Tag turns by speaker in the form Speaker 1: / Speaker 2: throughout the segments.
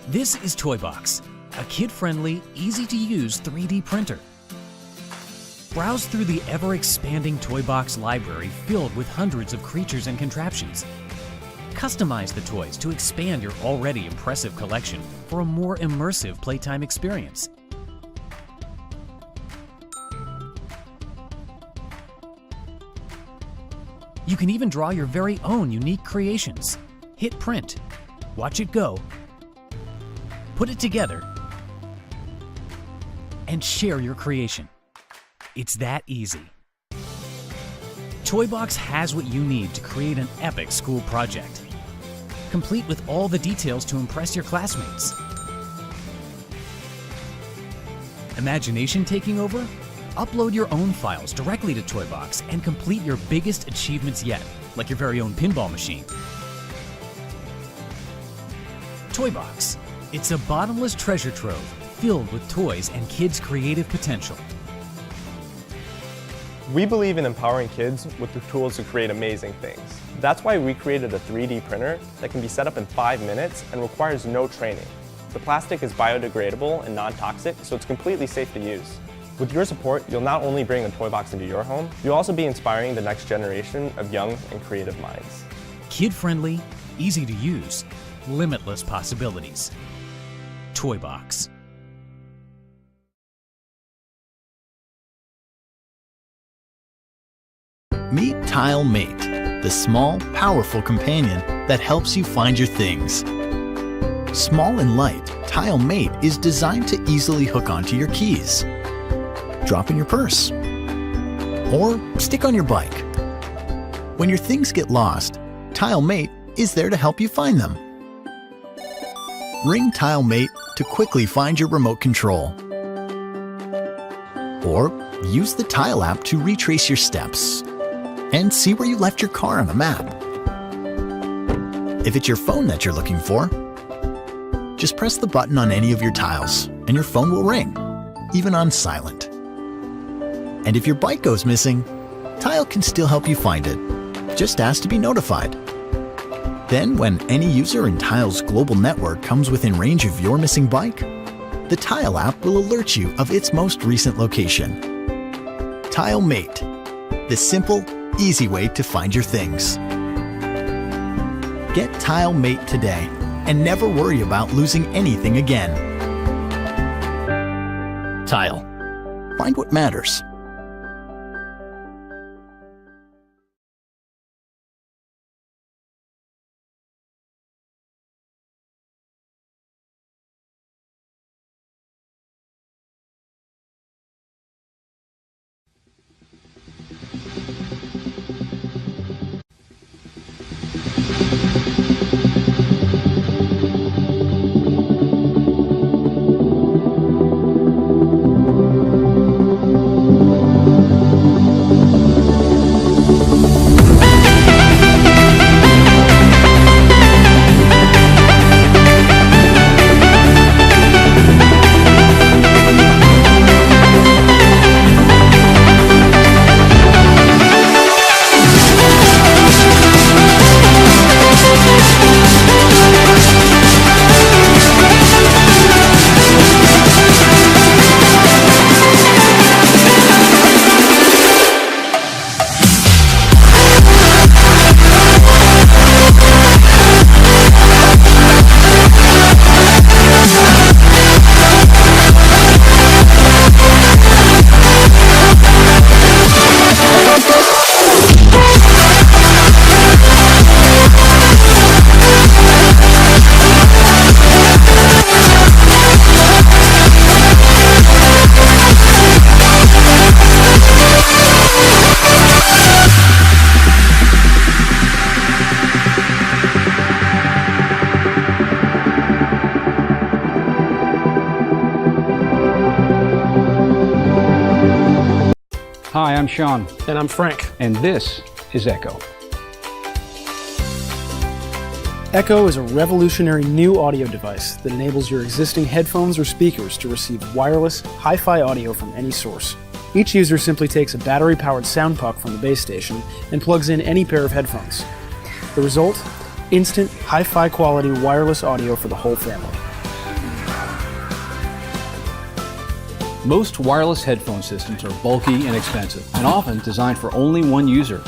Speaker 1: This is Toybox, a kid-friendly, easy-to-use 3D printer. Browse through the ever-expanding Toybox library filled with hundreds of creatures and contraptions. Customize the toys to expand your already impressive collection for a more immersive playtime experience. You can even draw your very own unique creations. Hit print, watch it go, put it together, and share your creation. It's that easy. Toybox has what you need to create an epic school project, complete with all the details to impress your classmates. Imagination taking over? Upload your own files directly to Toybox and complete your biggest achievements yet, like your very own pinball machine. Toybox. It's a bottomless treasure trove filled with toys and kids' creative potential.
Speaker 2: We believe in empowering kids with the tools to create amazing things. That's why we created a 3D printer that can be set up in 5 minutes and requires no training. The plastic is biodegradable and non-toxic, so it's completely safe to use. With your support, you'll not only bring a Toybox into your home, you'll also be inspiring the next generation of young and creative minds.
Speaker 1: Kid-friendly, easy to use, limitless possibilities. Toybox.
Speaker 3: Meet TileMate, the small, powerful companion that helps you find your things. Small and light, TileMate is designed to easily hook onto your keys, drop in your purse, or stick on your bike. When your things get lost, TileMate is there to help you find them. Ring TileMate to quickly find your remote control. Or use the Tile app to retrace your steps and see where you left your car on a map. If it's your phone that you're looking for, just press the button on any of your tiles and your phone will ring, even on silent. And if your bike goes missing, Tile can still help you find it. Just ask to be notified. Then, when any user in Tile's global network comes within range of your missing bike, the Tile app will alert you of its most recent location. TileMate, the simple, easy way to find your things. Get TileMate today and never worry about losing anything again. Tile. Find what matters.
Speaker 4: Hi, I'm Sean.
Speaker 5: And I'm Frank.
Speaker 4: And this is Echo.
Speaker 5: Echo is a revolutionary new audio device that enables your existing headphones or speakers to receive wireless, hi-fi audio from any source. Each user simply takes a battery-powered sound puck from the base station and plugs in any pair of headphones. The result? Instant, hi-fi quality wireless audio for the whole family.
Speaker 4: Most wireless headphone systems are bulky and expensive, and often designed for only one user.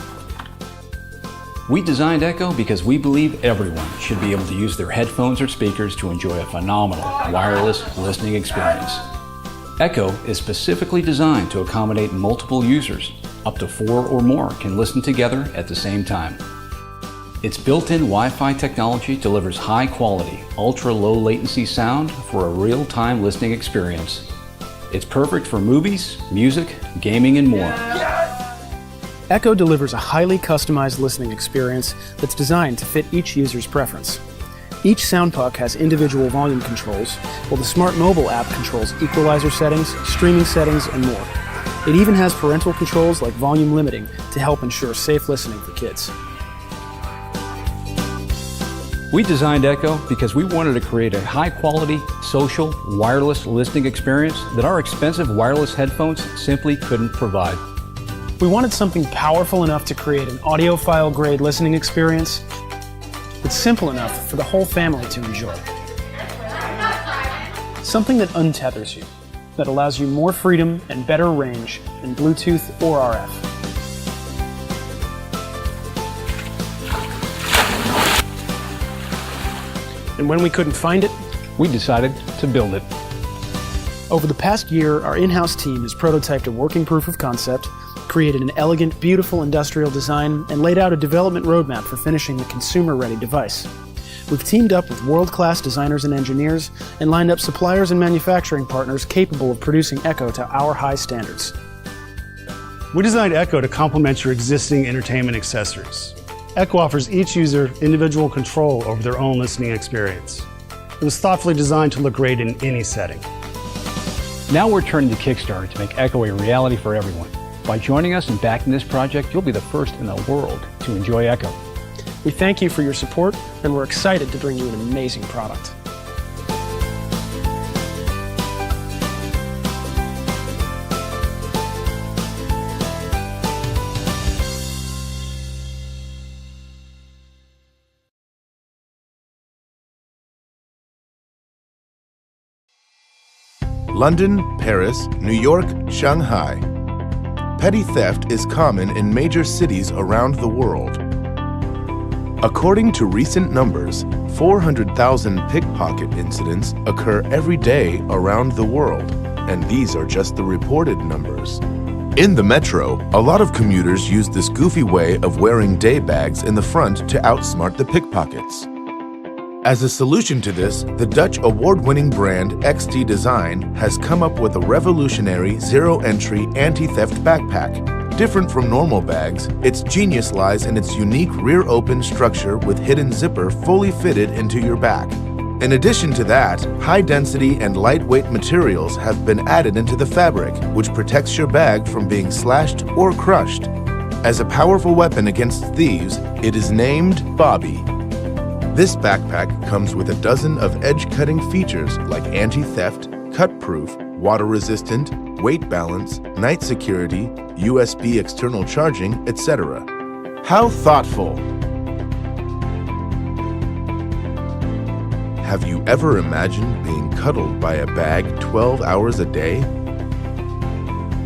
Speaker 4: We designed Echo because we believe everyone should be able to use their headphones or speakers to enjoy a phenomenal wireless listening experience. Echo is specifically designed to accommodate multiple users. Up to 4 or more can listen together at the same time. Its built-in Wi-Fi technology delivers high-quality, ultra-low latency sound for a real-time listening experience. It's perfect for movies, music, gaming, and more.
Speaker 5: Echo delivers a highly customized listening experience that's designed to fit each user's preference. Each sound puck has individual volume controls, while the Smart Mobile app controls equalizer settings, streaming settings, and more. It even has parental controls like volume limiting to help ensure safe listening for kids.
Speaker 4: We designed Echo because we wanted to create a high-quality, social, wireless listening experience that our expensive wireless headphones simply couldn't provide.
Speaker 5: We wanted something powerful enough to create an audiophile-grade listening experience, but simple enough for the whole family to enjoy. Something that untethers you, that allows you more freedom and better range than Bluetooth or RF. And when we couldn't find it,
Speaker 4: We decided to build it.
Speaker 5: over the past year, our in-house team has prototyped a working proof of concept, created an elegant, beautiful industrial design, and laid out a development roadmap for finishing the consumer-ready device. We've teamed up with world-class designers and engineers, and lined up suppliers and manufacturing partners capable of producing Echo to our high standards.
Speaker 6: We designed Echo to complement your existing entertainment accessories. Echo offers each user individual control over their own listening experience. It was thoughtfully designed to look great in any setting.
Speaker 4: Now we're turning to Kickstarter to make Echo a reality for everyone. By joining us and backing this project, you'll be the first in the world to enjoy Echo.
Speaker 5: We thank you for your support, and we're excited to bring you an amazing product.
Speaker 7: London, Paris, New York, Shanghai. Petty theft is common in major cities around the world. According to recent numbers, 400,000 pickpocket incidents occur every day around the world, and these are just the reported numbers. In the metro, a lot of commuters use this goofy way of wearing day bags in the front to outsmart the pickpockets. As a solution to this, the Dutch award-winning brand XT Design has come up with a revolutionary zero-entry anti-theft backpack. Different from normal bags, its genius lies in its unique rear-open structure with hidden zipper fully fitted into your back. In addition to that, high-density and lightweight materials have been added into the fabric, which protects your bag from being slashed or crushed. As a powerful weapon against thieves, it is named Bobby. This backpack comes with a dozen of edge-cutting features like anti-theft, cut-proof, water-resistant, weight balance, night security, USB external charging, etc. How thoughtful! Have you ever imagined being cuddled by a bag 12 hours a day?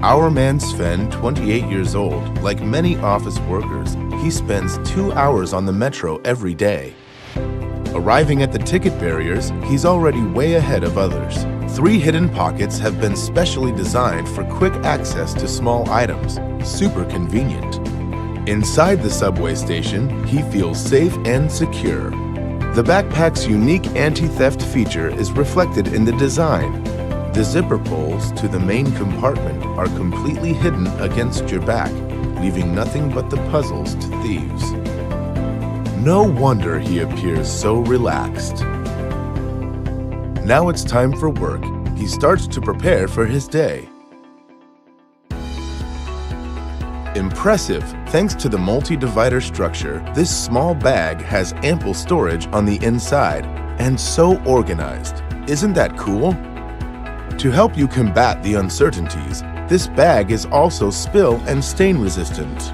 Speaker 7: Our man Sven, 28 years old, like many office workers, he spends 2 hours on the metro every day. Arriving at the ticket barriers, he's already way ahead of others. 3 hidden pockets have been specially designed for quick access to small items. Super convenient. Inside the subway station, he feels safe and secure. The backpack's unique anti-theft feature is reflected in the design. The zipper pulls to the main compartment are completely hidden against your back, leaving nothing but the puzzles to thieves. No wonder he appears so relaxed. Now it's time for work. He starts to prepare for his day. Impressive! Thanks to the multi-divider structure, this small bag has ample storage on the inside and so organized. Isn't that cool? To help you combat the uncertainties, this bag is also spill and stain resistant.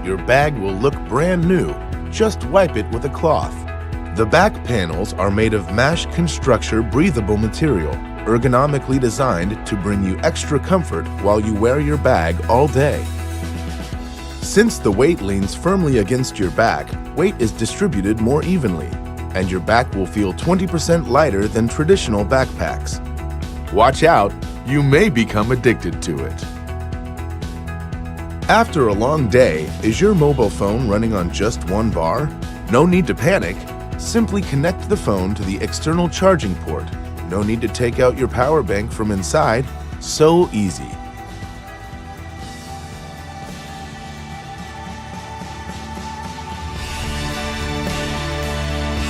Speaker 7: Your bag will look brand new. Just wipe it with a cloth. The back panels are made of mesh constructor breathable material, ergonomically designed to bring you extra comfort while you wear your bag all day. Since the weight leans firmly against your back, weight is distributed more evenly, and your back will feel 20% lighter than traditional backpacks. Watch out, you may become addicted to it. After a long day, is your mobile phone running on just one bar? No need to panic. Simply connect the phone to the external charging port. No need to take out your power bank from inside. So easy.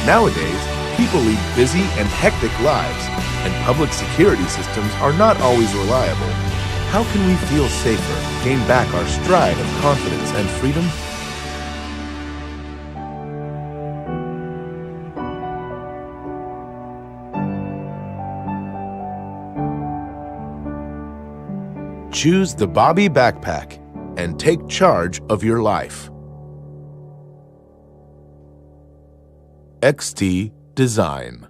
Speaker 7: Nowadays, people lead busy and hectic lives, and public security systems are not always reliable. How can we feel safer, gain back our stride of confidence and freedom? Choose the Bobby Backpack and take charge of your life. XT Design.